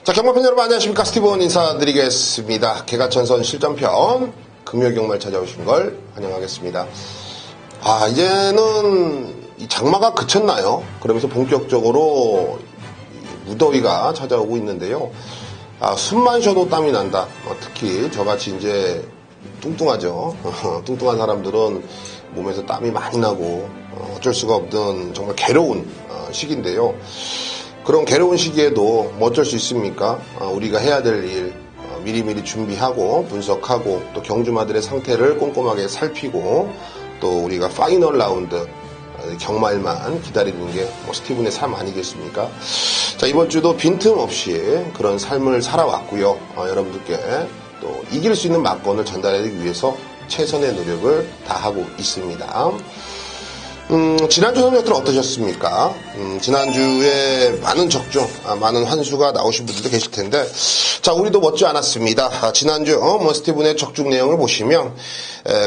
자, 경마팬 여러분 안녕하십니까. 스티븐 인사드리겠습니다. 개가천선 실전편 금요경마를 찾아오신 걸 환영하겠습니다. 이제는 이 장마가 그쳤나요? 그러면서 본격적으로 무더위가 찾아오고 있는데요. 숨만 쉬어도 땀이 난다. 특히 저같이 이제 뚱뚱하죠. 뚱뚱한 사람들은 몸에서 땀이 많이 나고 어쩔 수가 없는 정말 괴로운 시기인데요. 그런 괴로운 시기에도 뭐 어쩔 수 있습니까? 우리가 해야 될 일 미리미리 준비하고 분석하고 또 경주마들의 상태를 꼼꼼하게 살피고 또 우리가 파이널 라운드 경마일만 기다리는 게 스티븐의 삶 아니겠습니까? 자, 이번 주도 빈틈없이 그런 삶을 살아왔고요. 여러분들께 또 이길 수 있는 막건을 전달해드리기 위해서 최선의 노력을 다하고 있습니다. 지난주 성적들 어떠셨습니까? 지난주에 많은 적중, 많은 환수가 나오신 분들도 계실 텐데, 자, 우리도 못지 않았습니다. 지난주, 스티븐의 적중 내용을 보시면,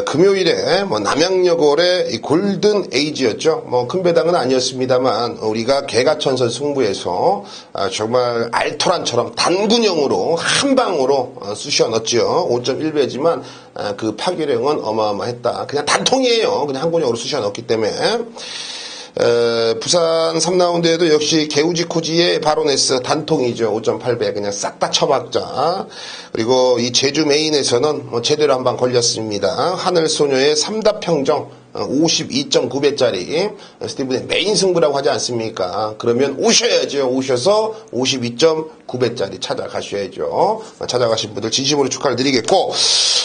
금요일에, 남양여골의 골든 에이지였죠. 큰 배당은 아니었습니다만, 우리가 개가천선 승부에서, 정말 알토란처럼 단군형으로, 한 방으로 쑤셔 넣었죠. 5.1배지만, 그 파괴력은 어마어마했다. 그냥 단통이에요. 그냥 한 군형으로 쑤셔 넣었기 때문에. 부산 3라운드에도 역시 개우지코지의 바로네스 단통이죠. 5.8배 그냥 싹 다 쳐박자. 그리고 이 제주 메인에서는 제대로 한 방 걸렸습니다. 하늘소녀의 3다평정 52.9배짜리 스티븐의 메인 승부라고 하지 않습니까? 그러면 오셔야죠. 오셔서 52.9배짜리 찾아가셔야죠. 찾아가신 분들 진심으로 축하를 드리겠고,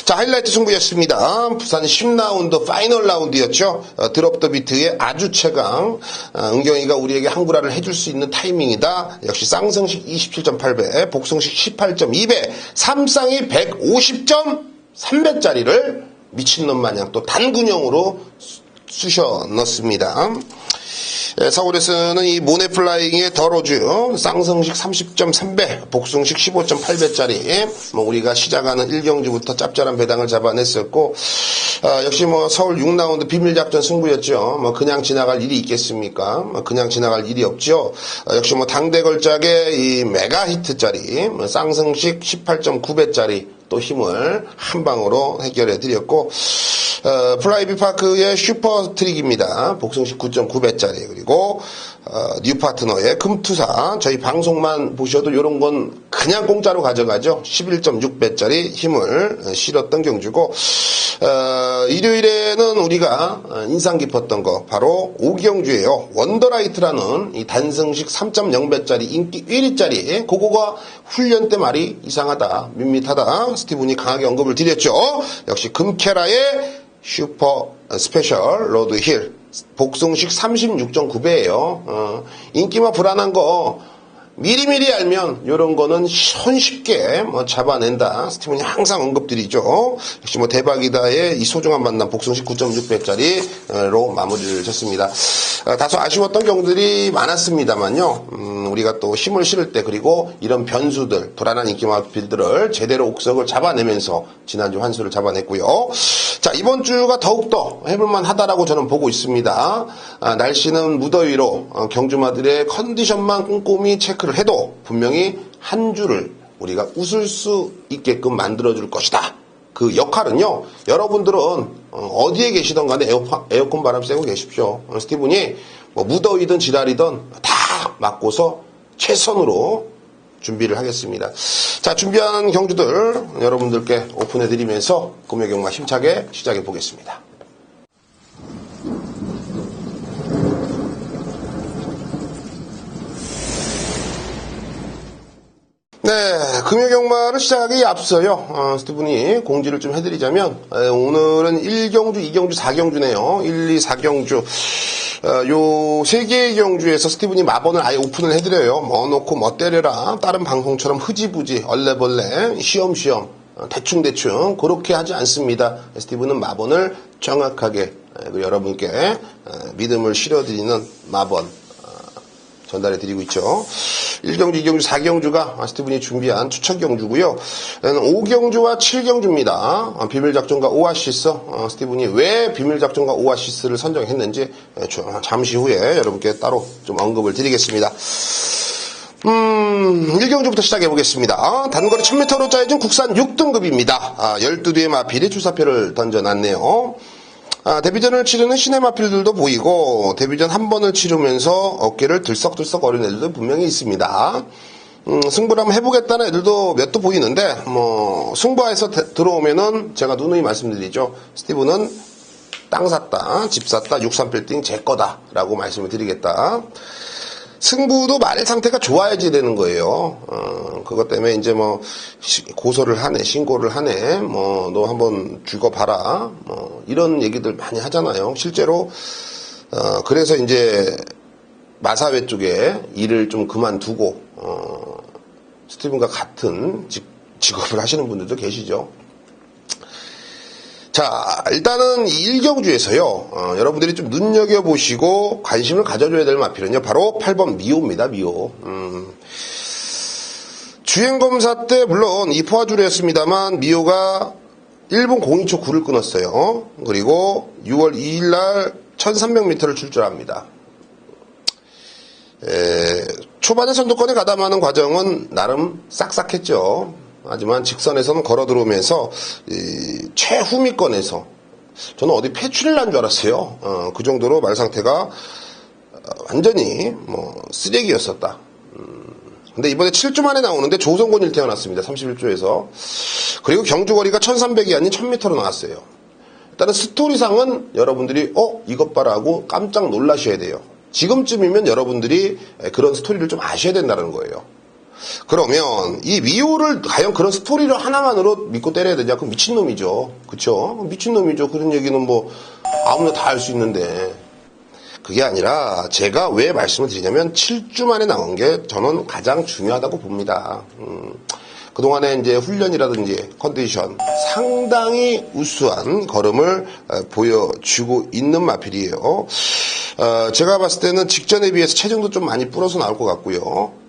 자, 하이라이트 승부였습니다. 부산 10라운드 파이널 라운드였죠. 드롭 더 비트의 아주 최강. 은경이가 우리에게 한구라를 해줄 수 있는 타이밍이다. 역시 쌍승식 27.8배, 복승식 18.2배, 삼쌍이 150.3배짜리를 미친놈 마냥 또 단군형으로 쑤셔 넣습니다. 서울에서는 이 모네플라잉의 더로즈 쌍승식 30.3배, 복승식 15.8배짜리 우리가 시작하는 1경주부터 짭짤한 배당을 잡아냈었고, 역시 서울 6라운드 비밀작전 승부였죠. 그냥 지나갈 일이 있겠습니까? 그냥 지나갈 일이 없죠. 역시 당대 걸작의 이 메가 히트짜리 쌍승식 18.9배짜리 또 힘을 한 방으로 해결해 드렸고, 플라이비 파크의 슈퍼 트릭입니다. 복승식 9.9배짜리. 그리고, 뉴 파트너의 금투사. 저희 방송만 보셔도 이런 건 그냥 공짜로 가져가죠. 11.6배짜리 힘을 실었던 경주고, 일요일에는 우리가 인상 깊었던 거, 바로 5경주예요. 원더라이트라는 이 단승식 3.0배짜리 인기 1위짜리. 그거가 훈련 때 말이 이상하다, 밋밋하다. 스티븐이 강하게 언급을 드렸죠. 역시 금케라의 슈퍼 스페셜 로드 힐 복승식 36.9배예요. 인기만 불안한 거 미리미리 알면 이런 거는 손쉽게 잡아낸다. 스티븐이 항상 언급드리죠. 역시 대박이다의 이 소중한 만남 복승식 9.6배짜리로 마무리를 졌습니다. 다소 아쉬웠던 경우들이 많았습니다만요. 우리가 또 힘을 실을 때 그리고 이런 변수들, 불안한 인기마필들을 제대로 옥석을 잡아내면서 지난주 환수를 잡아냈고요. 자, 이번 주가 더욱더 해볼만 하다라고 저는 보고 있습니다. 날씨는 무더위로 경주마들의 컨디션만 꼼꼼히 체크를 해도 분명히 한 주를 우리가 웃을 수 있게끔 만들어줄 것이다. 그 역할은요, 여러분들은 어디에 계시던 간에 에어컨 바람 쐬고 계십시오. 스티븐이 무더위든 지랄이든 다 맡고서 최선으로 준비를 하겠습니다. 자, 준비한 경주들 여러분들께 오픈해드리면서 금요경마 힘차게 시작해 보겠습니다. 네, 금요경마를 시작하기에 앞서요. 스티븐이 공지를 좀 해드리자면, 오늘은 1경주, 2경주, 4경주네요. 1, 2, 4경주. 요 3개의 경주에서 스티븐이 마번을 아예 오픈을 해드려요. 놓고 때려라. 다른 방송처럼 흐지부지, 얼레벌레, 쉬엄쉬엄, 대충대충, 그렇게 하지 않습니다. 스티븐은 마번을 정확하게, 여러분께 믿음을 실어드리는 마번, 전달해드리고 있죠. 1경주, 2경주, 4경주가 스티븐이 준비한 추천 경주고요. 5경주와 7경주입니다. 비밀작전가 오아시스. 스티븐이 왜 비밀작전가 오아시스를 선정했는지 잠시 후에 여러분께 따로 좀 언급을 드리겠습니다. 1경주부터 시작해보겠습니다. 단거리 1000m로 짜여진 국산 6등급입니다. 12뒤의 마필이 출사표를 던져놨네요. 데뷔전을 치르는 신의 마필들도 보이고, 데뷔전 한 번을 치르면서 어깨를 들썩들썩 거리는 애들도 분명히 있습니다. 승부를 한번 해보겠다는 애들도 몇 도 보이는데, 승부에서 들어오면은 제가 누누이 말씀드리죠. 스티브는 땅 샀다, 집 샀다, 63빌딩 제 거다 라고 말씀을 드리겠다. 승부도 말 상태가 좋아야지 되는 거예요. 그것 때문에 이제 고소를 하네, 신고를 하네, 너 한번 죽어봐라, 이런 얘기들 많이 하잖아요. 실제로, 그래서 이제 마사회 쪽에 일을 좀 그만두고, 스티븐과 같은 직업을 하시는 분들도 계시죠. 자, 일단은 1경주에서요, 여러분들이 좀 눈여겨보시고 관심을 가져줘야 될 마필은요, 바로 8번 미호입니다, 미호. 주행검사 때, 물론 이포화주례였습니다만, 미호가 일본 027 9를 끊었어요. 그리고 6월 2일날 1300m를 출전합니다. 초반에 선두권에 가담하는 과정은 나름 싹싹했죠. 하지만 직선에서는 걸어 들어오면서 최후미권에서 저는 어디 폐출을 난 줄 알았어요. 그 정도로 말 상태가 완전히 쓰레기였었다. 근데 이번에 7주 만에 나오는데 조성곤이 태어났습니다. 31조에서. 그리고 경주거리가 1300이 아닌 1000m로 나왔어요. 일단은 스토리상은 여러분들이 이것 봐라 하고 깜짝 놀라셔야 돼요. 지금쯤이면 여러분들이 그런 스토리를 좀 아셔야 된다는 거예요. 그러면 이 미호를 과연 그런 스토리를 하나만으로 믿고 때려야 되냐? 그럼 미친놈이죠. 그쵸? 미친놈이죠. 그런 얘기는 아무나 다 할 수 있는데. 그게 아니라 제가 왜 말씀을 드리냐면 7주 만에 나온 게 저는 가장 중요하다고 봅니다. 그동안에 이제 훈련이라든지 컨디션 상당히 우수한 걸음을 보여주고 있는 마필이에요. 제가 봤을 때는 직전에 비해서 체중도 좀 많이 불어서 나올 것 같고요.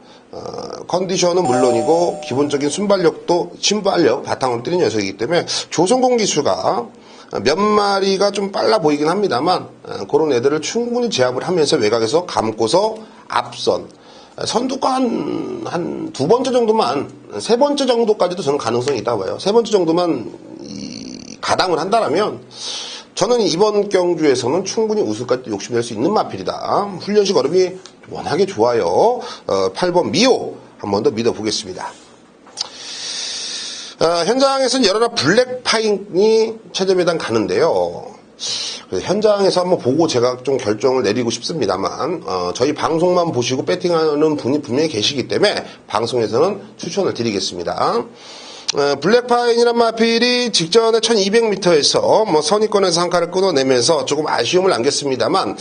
컨디션은 물론이고 기본적인 순발력 바탕으로 뛰는 녀석이기 때문에 조성공 기수가 몇 마리가 좀 빨라 보이긴 합니다만 그런 애들을 충분히 제압을 하면서 외곽에서 감고서 앞선 선두가 한 두 번째 정도만, 세 번째 정도까지도 저는 가능성이 있다고 봐요. 세 번째 정도만 가담을 한다면 저는 이번 경주에서는 충분히 우승까지 욕심낼 수 있는 마필이다. 훈련식 걸음이 워낙에 좋아요. 8번 미호 한 번 더 믿어보겠습니다. 현장에서는 여러 나라 블랙파인이 최저배당 가는데요. 현장에서 한번 보고 제가 좀 결정을 내리고 싶습니다만 저희 방송만 보시고 배팅하는 분이 분명히 계시기 때문에 방송에서는 추천을 드리겠습니다. 블랙파인이란 마필이 직전에 1200m에서 선입권에서 한 칼을 끊어내면서 조금 아쉬움을 남겼습니다만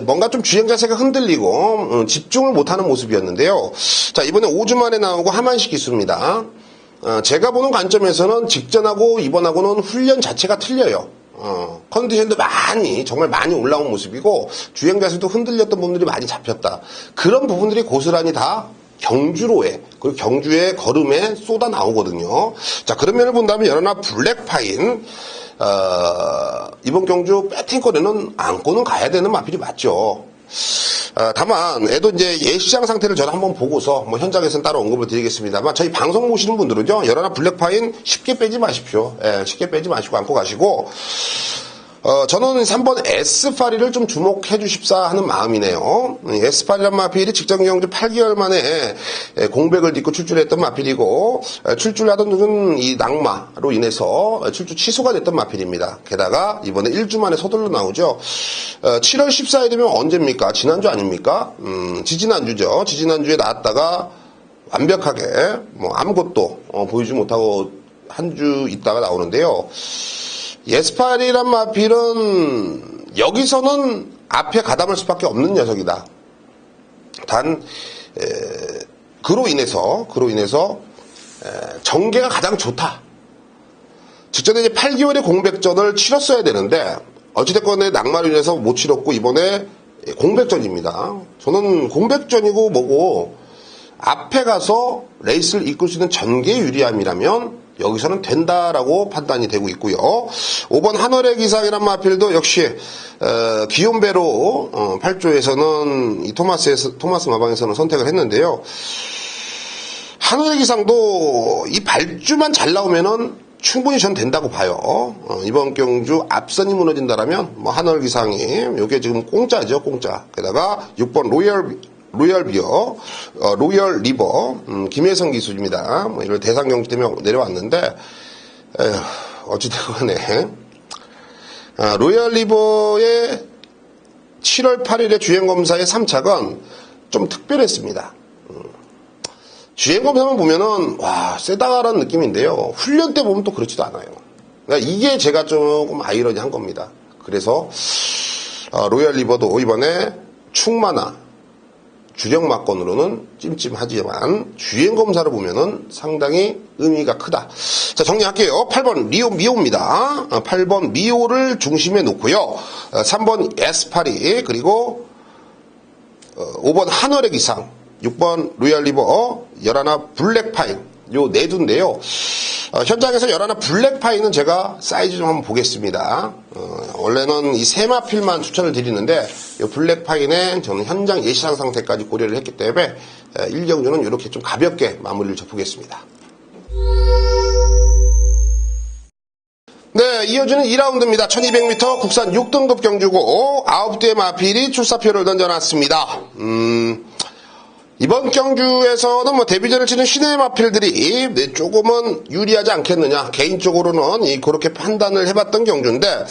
뭔가 좀 주행 자세가 흔들리고 집중을 못하는 모습이었는데요. 자, 이번에 5주 만에 나오고 하만식 기수입니다. 제가 보는 관점에서는 직전하고 이번하고는 훈련 자체가 틀려요. 컨디션도 정말 많이 올라온 모습이고 주행 자세도 흔들렸던 부분들이 많이 잡혔다. 그런 부분들이 고스란히 다 경주로에 그리고 경주의 걸음에 쏟아 나오거든요. 자, 그런 면을 본다면 여러나 블랙파인 이번 경주 배팅권에는 안고는 가야 되는 마필이 맞죠. 다만 애도 이제 예시장 상태를 저는 한번 보고서 현장에서는 따로 언급을 드리겠습니다만 저희 방송 보시는 분들은요 여러나 블랙파인 쉽게 빼지 마십시오. 쉽게 빼지 마시고 안고 가시고 저는 3번 에스파리를 좀 주목해 주십사 하는 마음이네요. 에스파리란 마필이 직전 경주 8개월 만에 공백을 딛고 출출했던 마필이고 출출하던 중은 이 낙마로 인해서 출주 취소가 됐던 마필입니다. 게다가 이번에 1주 만에 서둘러 나오죠. 7월 14일 되면 언제입니까? 지난주 아닙니까? 지지난주죠. 지지난주에 나왔다가 완벽하게 아무것도 보이지 못하고 한 주 있다가 나오는데요. 에스파리란 마필은 여기서는 앞에 가담할 수밖에 없는 녀석이다. 단 그로 인해서 전개가 가장 좋다. 직전에 이제 8개월의 공백전을 치렀어야 되는데 어찌됐건 낙마로 인해서 못 치렀고 이번에 공백전입니다. 저는 공백전이고 뭐고 앞에 가서 레이스를 이끌 수 있는 전개의 유리함이라면 여기서는 된다라고 판단이 되고 있고요. 5번 한월의 기상이란 마필도 역시 기욤베로 8조에서는 이 토마스 마방에서는 선택을 했는데요. 한월의 기상도 이 발주만 잘 나오면은 충분히 전 된다고 봐요. 이번 경주 앞선이 무너진다라면 뭐 한월 기상이 요게 지금 공짜죠, 공짜. 게다가 6번 로열 리버 김혜성 기수입니다. 뭐 이런 대상 경기 때문에 내려왔는데 어찌됐건 간에 로열 리버의 7월 8일에 주행검사의 3착은 좀 특별했습니다. 주행검사만 보면은 와 세다라는 느낌인데요. 훈련 때 보면 또 그렇지도 않아요. 그러니까 이게 제가 조금 아이러니한 겁니다. 그래서 로열 리버도 이번에 충만화 주력마건으로는 찜찜하지만 주행검사를 보면은 상당히 의미가 크다. 자, 정리할게요. 8번 미오입니다. 8번 미오를 중심에 놓고요. 3번 에스파리, 그리고 5번 한월의 기상, 6번 로얄리버, 열하나 블랙파인, 요 네 두인데요. 현장에서 열하나 블랙파인은 제가 사이즈 좀 한번 보겠습니다. 원래는 이 세 마필만 추천을 드리는데 이 블랙파인은 저는 현장 예시상 상태까지 고려를 했기 때문에 1경주는 이렇게 좀 가볍게 마무리를 접보겠습니다. 네, 이어지는 2라운드입니다. 1200m 국산 6등급 경주고 9대의 마필이 출사표를 던져놨습니다. 이번 경주에서는 뭐 데뷔전을 치는 신의 마필들이 조금은 유리하지 않겠느냐, 개인적으로는 그렇게 판단을 해봤던 경주인데,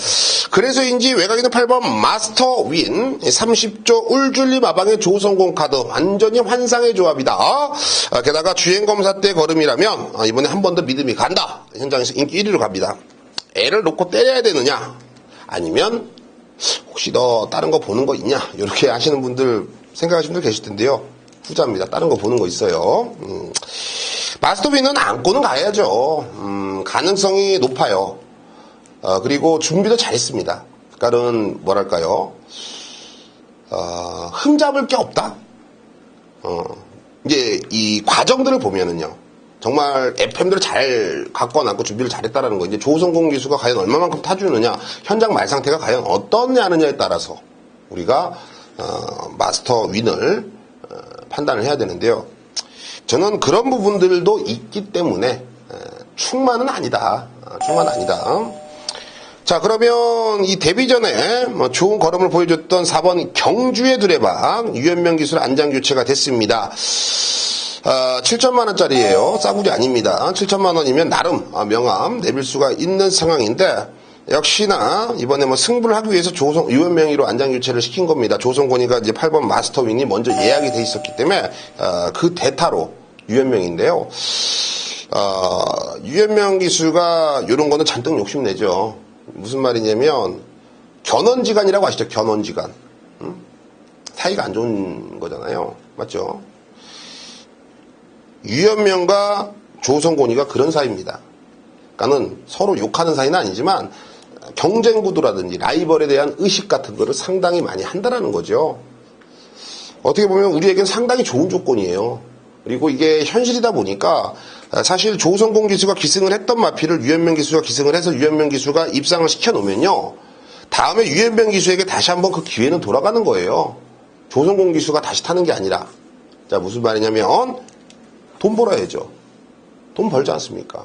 그래서인지 외곽에는 8번 마스터 윈 30조 울줄리 마방의 조성공 카드 완전히 환상의 조합이다. 게다가 주행검사 때 걸음이라면 이번에 한 번 더 믿음이 간다. 현장에서 인기 1위로 갑니다. 애를 놓고 때려야 되느냐, 아니면 혹시 너 다른 거 보는 거 있냐, 이렇게 하시는 분들, 생각하시는 분들 계실 텐데요. 후자입니다. 다른 거 보는 거 있어요. 마스터빈은 안고는 가야죠. 가능성이 높아요. 그리고 준비도 잘했습니다. 그러니까는 뭐랄까요, 흠잡을 게 없다. 이제 이 과정들을 보면은요, 정말 FM들을 잘 갖고 남고 준비를 잘했다라는 거. 이제 조성공 기수가 과연 얼마만큼 타주느냐, 현장 말 상태가 과연 어떠냐느냐에 따라서 우리가 마스터 윈을 판단을 해야 되는데요. 저는 그런 부분들도 있기 때문에 충만은 아니다. 충만 아니다. 자, 그러면 이 데뷔전에 좋은 걸음을 보여줬던 4번 경주의 두레박 유현명 기술 안장 교체가 됐습니다. 7천만 원짜리예요. 싸구려 아닙니다. 7천만 원이면 나름 명함 내밀 수가 있는 상황인데, 역시나 이번에 승부를 하기 위해서 유현명이로 안장 교체를 시킨 겁니다. 조성곤이가 이제 8번 마스터윈이 먼저 예약이 돼 있었기 때문에 그 대타로 유현명인데요. 유현명 기수가 이런 거는 잔뜩 욕심내죠. 무슨 말이냐면 견원지간이라고 아시죠? 견원지간. 사이가 안 좋은 거잖아요. 맞죠? 유현명과 조성곤이가 그런 사이입니다. 그러니까는 서로 욕하는 사이는 아니지만 경쟁 구도라든지 라이벌에 대한 의식 같은 거를 상당히 많이 한다는 거죠. 어떻게 보면 우리에겐 상당히 좋은 조건이에요. 그리고 이게 현실이다 보니까 사실 조성공 기수가 기승을 했던 마필을 유현명 기수가 기승을 해서 유현명 기수가 입상을 시켜놓으면요, 다음에 유현명 기수에게 다시 한번 그 기회는 돌아가는 거예요. 조성공 기수가 다시 타는 게 아니라. 자, 무슨 말이냐면 돈 벌어야죠. 돈 벌지 않습니까?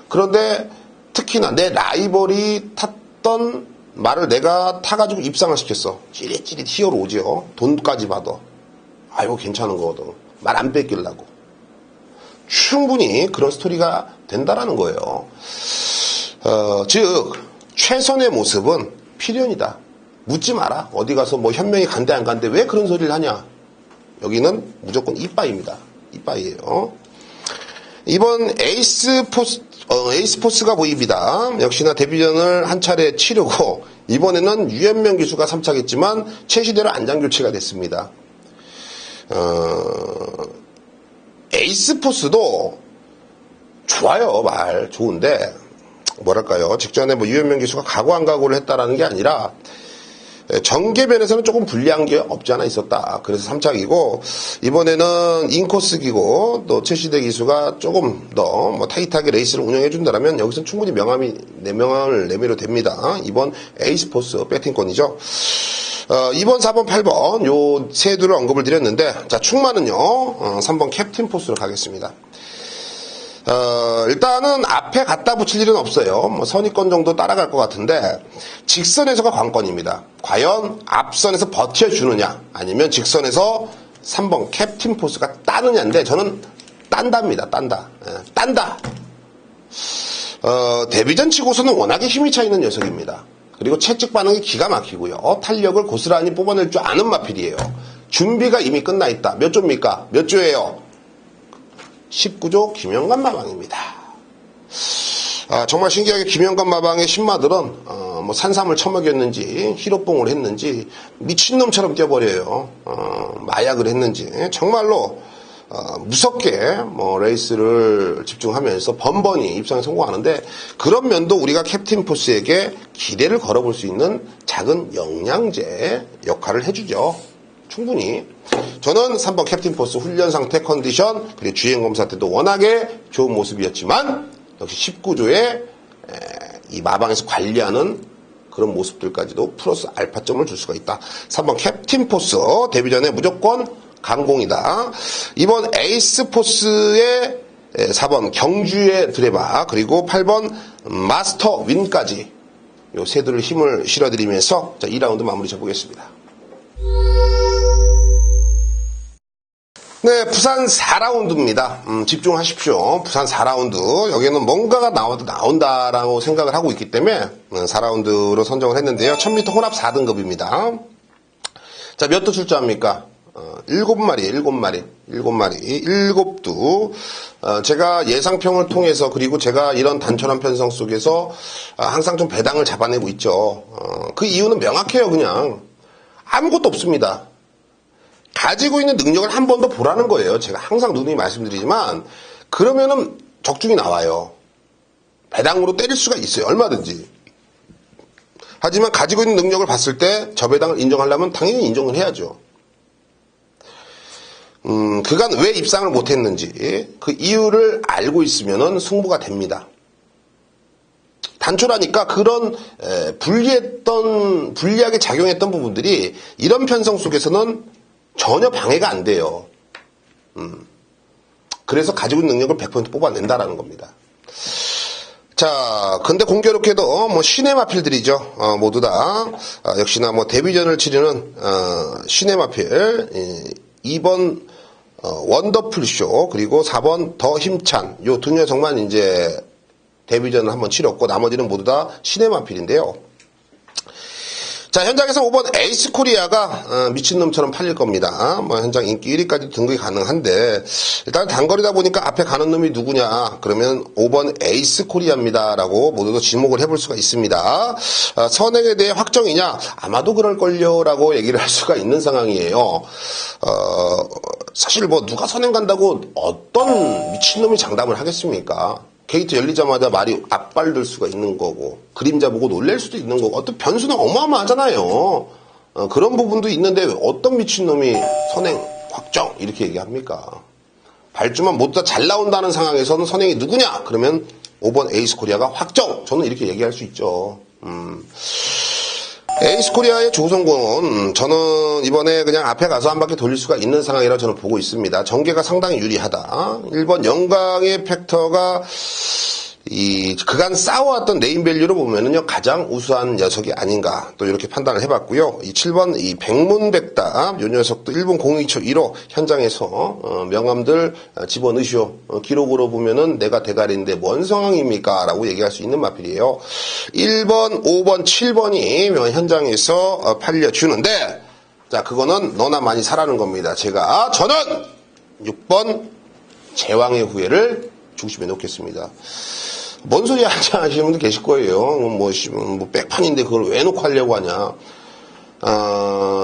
그런데 특히나 내 라이벌이 탔던 말을 내가 타가지고 입상을 시켰어. 찌릿찌릿 히어로오지요. 돈까지 받아. 아이고 괜찮은 거거든. 말 안 뺏기려고. 충분히 그런 스토리가 된다라는 거예요. 즉 최선의 모습은 필연이다. 묻지 마라. 어디 가서 현명이 간대 안 간대 왜 그런 소리를 하냐. 여기는 무조건 이빠입니다. 이빠이에요. 이번 에이스포스가 보입니다. 역시나 데뷔전을 한 차례 치르고 이번에는 유현명 기수가 3차겠지만 최시대로 안장 교체가 됐습니다. 에이스포스도 좋아요. 말 좋은데 뭐랄까요, 직전에 유현명 기수가 각오 안 각오를 했다라는 게 아니라 전개면에서는 조금 불리한 게 없지 않아 있었다. 그래서 3착이고, 이번에는 인코스 기고, 또 최시대 기수가 조금 더 뭐 타이트하게 레이스를 운영해준다면 여기서 충분히 명함을 내밀어도 됩니다. 이번 에이스포스 배팅권이죠. 2번, 4번, 8번 요 세 두를 언급을 드렸는데, 자, 충만은요, 3번 캡틴 포스로 가겠습니다. 일단은 앞에 갖다 붙일 일은 없어요. 뭐 선입권 정도 따라갈 것 같은데 직선에서가 관건입니다. 과연 앞선에서 버텨주느냐 아니면 직선에서 3번 캡틴 포스가 따느냐인데 저는 딴답니다. 딴다. 딴다. 데뷔전 치고서는 워낙에 힘이 차있는 녀석입니다. 그리고 채찍 반응이 기가 막히고요. 탄력을 고스란히 뽑아낼 줄 아는 마필이에요. 준비가 이미 끝나 있다. 몇 조입니까? 몇 조예요? 19조 김영관 마방입니다. 정말 신기하게 김영관 마방의 신마들은 뭐 산삼을 처먹였는지 히로뽕을 했는지 미친놈처럼 뛰어버려요. 마약을 했는지 정말로 무섭게 뭐 레이스를 집중하면서 번번이 입상에 성공하는데 그런 면도 우리가 캡틴 포스에게 기대를 걸어볼 수 있는 작은 영양제 역할을 해주죠. 충분히. 저는 3번 캡틴 포스 훈련 상태 컨디션 그리고 주행 검사 때도 워낙에 좋은 모습이었지만 역시 19조에 이 마방에서 관리하는 그런 모습들까지도 플러스 알파점을 줄 수가 있다. 3번 캡틴 포스 데뷔전에 무조건 강공이다. 이번 에이스 포스의 4번 경주의 드레바 그리고 8번 마스터 윈까지 요 세들을 힘을 실어드리면서 자 2라운드 마무리 잡보겠습니다. 네, 부산 4라운드입니다. 집중하십시오. 부산 4라운드. 여기에는 뭔가가 나온다라고 생각을 하고 있기 때문에 4라운드로 선정을 했는데요. 1000m 혼합 4등급입니다. 자, 몇 도 출전합니까? 7마리. 7두. 제가 예상평을 통해서 그리고 제가 이런 단촐한 편성 속에서 항상 좀 배당을 잡아내고 있죠. 그 이유는 명확해요, 그냥. 아무것도 없습니다. 가지고 있는 능력을 한 번 더 보라는 거예요. 제가 항상 누누이 말씀드리지만 그러면은 적중이 나와요. 배당으로 때릴 수가 있어요. 얼마든지. 하지만 가지고 있는 능력을 봤을 때 저 배당을 인정하려면 당연히 인정을 해야죠. 그간 왜 입상을 못했는지 그 이유를 알고 있으면은 승부가 됩니다. 단촐하니까 그런 불리하게 작용했던 부분들이 이런 편성 속에서는 전혀 방해가 안 돼요. 그래서 가지고 있는 능력을 100% 뽑아낸다라는 겁니다. 자, 근데 공교롭게도 뭐 신의 마필들이죠. 모두 다 역시나 뭐 데뷔전을 치르는 신의 마필 2번 원더풀쇼 그리고 4번 더 힘찬 요 두 녀석만 이제 데뷔전을 한번 치렀고 나머지는 모두 다 신의 마필인데요. 자, 현장에서 5번 에이스 코리아가 미친놈처럼 팔릴 겁니다. 뭐 현장 인기 1위까지 등극이 가능한데 일단 단거리다 보니까 앞에 가는 놈이 누구냐 그러면 5번 에이스 코리아입니다. 라고 모두도 지목을 해볼 수가 있습니다. 선행에 대해 확정이냐? 아마도 그럴걸요 라고 얘기를 할 수가 있는 상황이에요. 사실 뭐 누가 선행 간다고 어떤 미친놈이 장담을 하겠습니까? 게이트 열리자마자 말이 앞발들 수가 있는 거고 그림자 보고 놀랄 수도 있는 거고 어떤 변수는 어마어마하잖아요. 그런 부분도 있는데 어떤 미친놈이 선행 확정 이렇게 얘기합니까? 발주만 모두 다 잘 나온다는 상황에서는 선행이 누구냐? 그러면 5번 에이스 코리아가 확정! 저는 이렇게 얘기할 수 있죠. 에이스 코리아의 조성곤 저는 이번에 그냥 앞에 가서 한 바퀴 돌릴 수가 있는 상황이라 저는 보고 있습니다. 전개가 상당히 유리하다. 1번 영광의 팩터가 그간 쌓아왔던 네임밸류로 보면은요 가장 우수한 녀석이 아닌가 또 이렇게 판단을 해봤고요. 이 7번 이 백문백답 요 녀석도 1분 02초 1호 현장에서 명함들 집어넣으시오. 기록으로 보면은 내가 대가리인데 뭔 상황입니까? 라고 얘기할 수 있는 마필이에요. 1번, 5번, 7번이 현장에서 팔려주는데 자 그거는 너나 많이 사라는 겁니다. 저는 6번 제왕의 후예를 중심에 놓겠습니다. 뭔 소리 하시는 분들 계실 거예요. 뭐 백판인데 그걸 왜 놓고 하려고 하냐.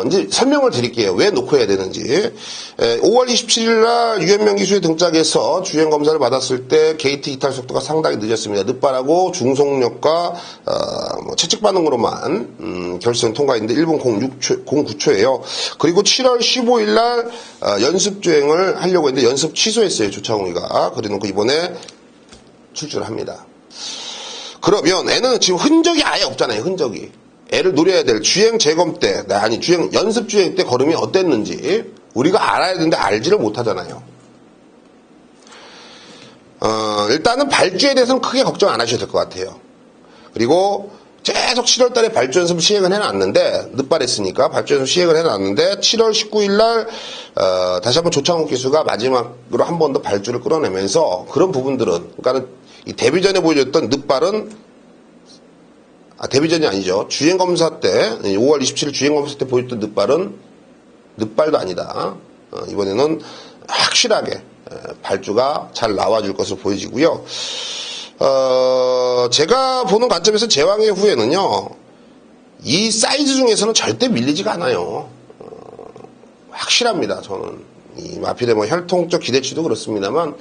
이제 설명을 드릴게요. 왜 놓고 해야 되는지. 5월 27일 날 유엔명 기수에 등짝에서 주행 검사를 받았을 때 게이트 이탈 속도가 상당히 늦었습니다. 늦발하고 중속력과 채찍 반응으로만 결선 통과했는데 1분 09초예요. 그리고 7월 15일 날 연습 주행을 하려고 했는데 연습 취소했어요. 조창욱이가. 그래놓고 이번에 출주를 합니다. 그러면 애는 지금 흔적이 아예 없잖아요. 흔적이. 애를 노려야 될 주행 재검 때, 아니 주행 연습 주행 때 걸음이 어땠는지 우리가 알아야 되는데 알지를 못하잖아요. 일단은 발주에 대해서는 크게 걱정 안 하셔도 될 것 같아요. 그리고 계속 7월 달에 발주 연습을 시행을 해놨는데, 늦발했으니까 발주 연습 시행을 해놨는데, 7월 19일 날, 다시 한번 조창욱 기수가 마지막으로 한 번 더 발주를 끌어내면서 그런 부분들은, 그러니까는 이 데뷔 전에 보여줬던 늦발은 데뷔 전이 아니죠. 주행검사 때, 5월 27일 주행검사 때 보여줬던 늦발은 늦발도 아니다. 이번에는 확실하게 발주가 잘 나와줄 것으로 보여지고요. 제가 보는 관점에서 제왕의 후에는요, 이 사이즈 중에서는 절대 밀리지가 않아요. 확실합니다. 저는 이 마필의 혈통적 기대치도 그렇습니다만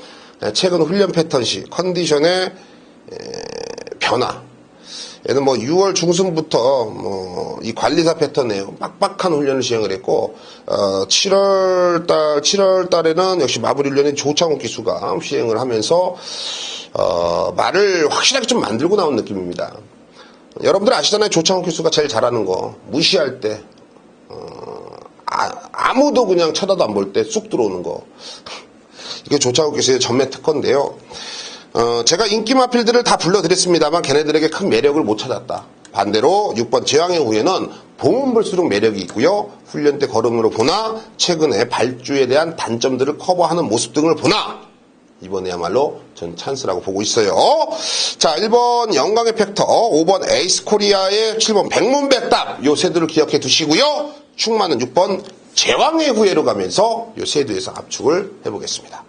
최근 훈련 패턴시 컨디션의 변화. 얘는 6월 중순부터 이 관리사 패턴이에요. 빡빡한 훈련을 시행을 했고 7월 달에는 역시 마무리 훈련인 조창욱 기수가 시행을 하면서 말을 확실하게 좀 만들고 나온 느낌입니다. 여러분들 아시잖아요. 조창욱 기수가 제일 잘하는 거 무시할 때 아무도 그냥 쳐다도 안 볼 때 쑥 들어오는 거. 이게 조창욱 기수의 전매 특허인데요. 제가 인기 마필들을 다 불러드렸습니다만 걔네들에게 큰 매력을 못 찾았다. 반대로 6번 제왕의 후에는 보면 볼수록 매력이 있고요. 훈련 때 걸음으로 보나 최근에 발주에 대한 단점들을 커버하는 모습 등을 보나 이번에야말로 전 찬스라고 보고 있어요. 자, 1번 영광의 팩터, 5번 에이스 코리아의 7번 백문백답 요 세두를 기억해 두시고요. 충만은 6번 제왕의 후예로 가면서 요 세두에서 압축을 해보겠습니다.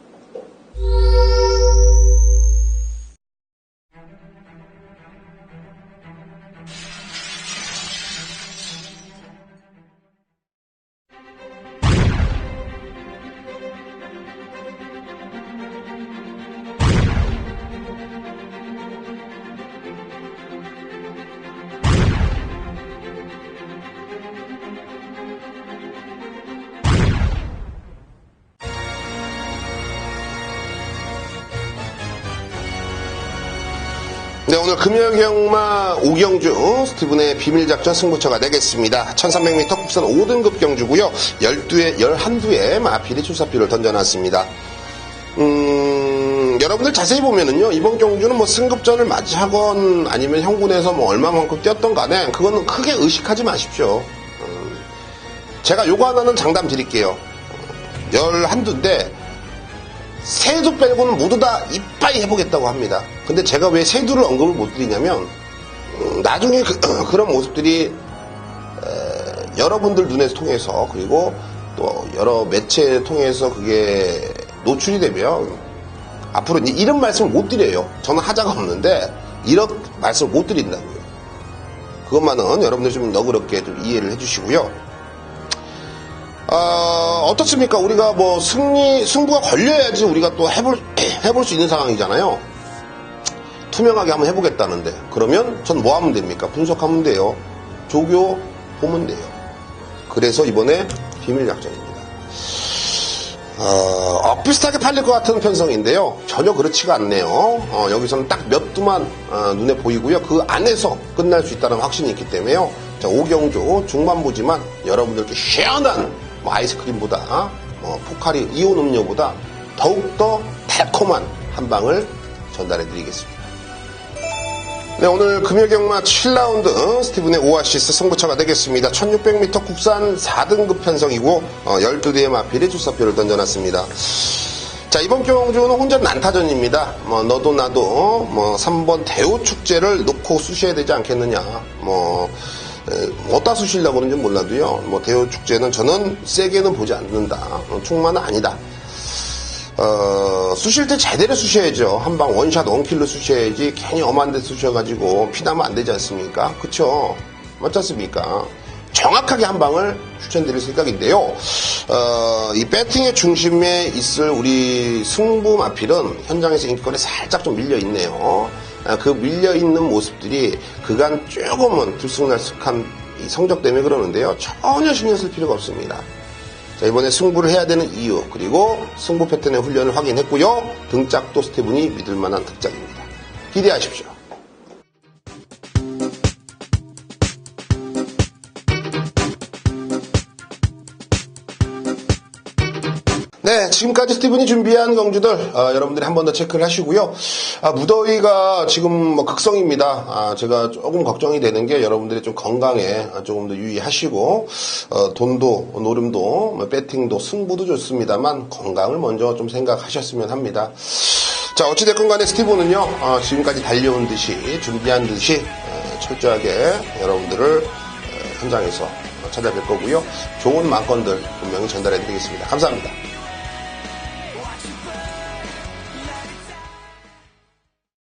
네, 오늘 금요경마 5경주 스티븐의 비밀작전 승부처가 되겠습니다. 1300m 국산 5등급 경주고요. 11두의 마필이 출사표를 던져놨습니다. 여러분들 자세히 보면은요, 이번 경주는 승급전을 맞이하건 아니면 형군에서 얼마만큼 뛰었던 간에 그거는 크게 의식하지 마십시오. 제가 요거 하나는 장담 드릴게요. 11두인데 세두 빼고는 모두 다 이빠이 해보겠다고 합니다. 근데 제가 왜 세두를 언급을 못 드리냐면 나중에 그런 모습들이 여러분들 눈에 통해서 그리고 또 여러 매체 통해서 그게 노출이 되면 앞으로 이런 말씀을 못 드려요. 저는 하자가 없는데 이런 말씀을 못 드린다고요. 그것만은 여러분들 좀 너그럽게 좀 이해를 해주시고요. 어떻습니까? 우리가 승부가 걸려야지 우리가 또 해볼 수 있는 상황이잖아요. 투명하게 한번 해보겠다는데. 그러면 전 뭐 하면 됩니까? 분석하면 돼요. 조교 보면 돼요. 그래서 이번에 비밀작전입니다. 비슷하게 팔릴 것 같은 편성인데요. 전혀 그렇지가 않네요. 여기서는 딱 몇 두만 눈에 보이고요. 그 안에서 끝날 수 있다는 확신이 있기 때문에요. 자, 5경주 중반부지만 여러분들께 시원한 아이스크림보다 포카리 이온 음료보다 더욱더 달콤한 한 방을 전달해 드리겠습니다. 네, 오늘 금요경마 7라운드 스티븐의 오아시스 승부처가 되겠습니다. 1600m 국산 4등급 편성이고 12대의 마필이 출사표를 던져놨습니다. 자, 이번 경주는 혼자 난타전입니다. 너도 나도 3번 대우축제를 놓고 쑤셔야 되지 않겠느냐. 어디다 쑤시려고 그런지 몰라도요. 대우축제는 저는 세게는 보지 않는다. 충만은 아니다. 쑤실 때 제대로 쑤셔야죠. 한방 원샷 원킬로 쑤셔야지 괜히 엄한 데 쑤셔가지고 피나면 안 되지 않습니까? 그쵸? 맞지 않습니까? 정확하게 한 방을 추천드릴 생각인데요. 이 배팅의 중심에 있을 우리 승부 마필은 현장에서 인기권에 살짝 좀 밀려있네요. 그 밀려있는 모습들이 그간 조금은 들쑥날쑥한 이 성적 때문에 그러는데요. 전혀 신경 쓸 필요가 없습니다. 자, 이번에 승부를 해야 되는 이유, 그리고 승부 패턴의 훈련을 확인했고요. 등짝도 스텝은이 믿을만한 등짝입니다. 기대하십시오. 네, 지금까지 스티븐이 준비한 경주들 여러분들이 한 번 더 체크를 하시고요. 무더위가 지금 뭐 극성입니다. 제가 조금 걱정이 되는 게 여러분들의 좀 건강에 조금 더 유의하시고 돈도 노름도 배팅도 승부도 좋습니다만 건강을 먼저 좀 생각하셨으면 합니다. 자, 어찌됐건 간에 스티븐은요 지금까지 달려온 듯이 준비한 듯이 철저하게 여러분들을 현장에서 찾아뵐 거고요. 좋은 만권들 분명히 전달해 드리겠습니다. 감사합니다.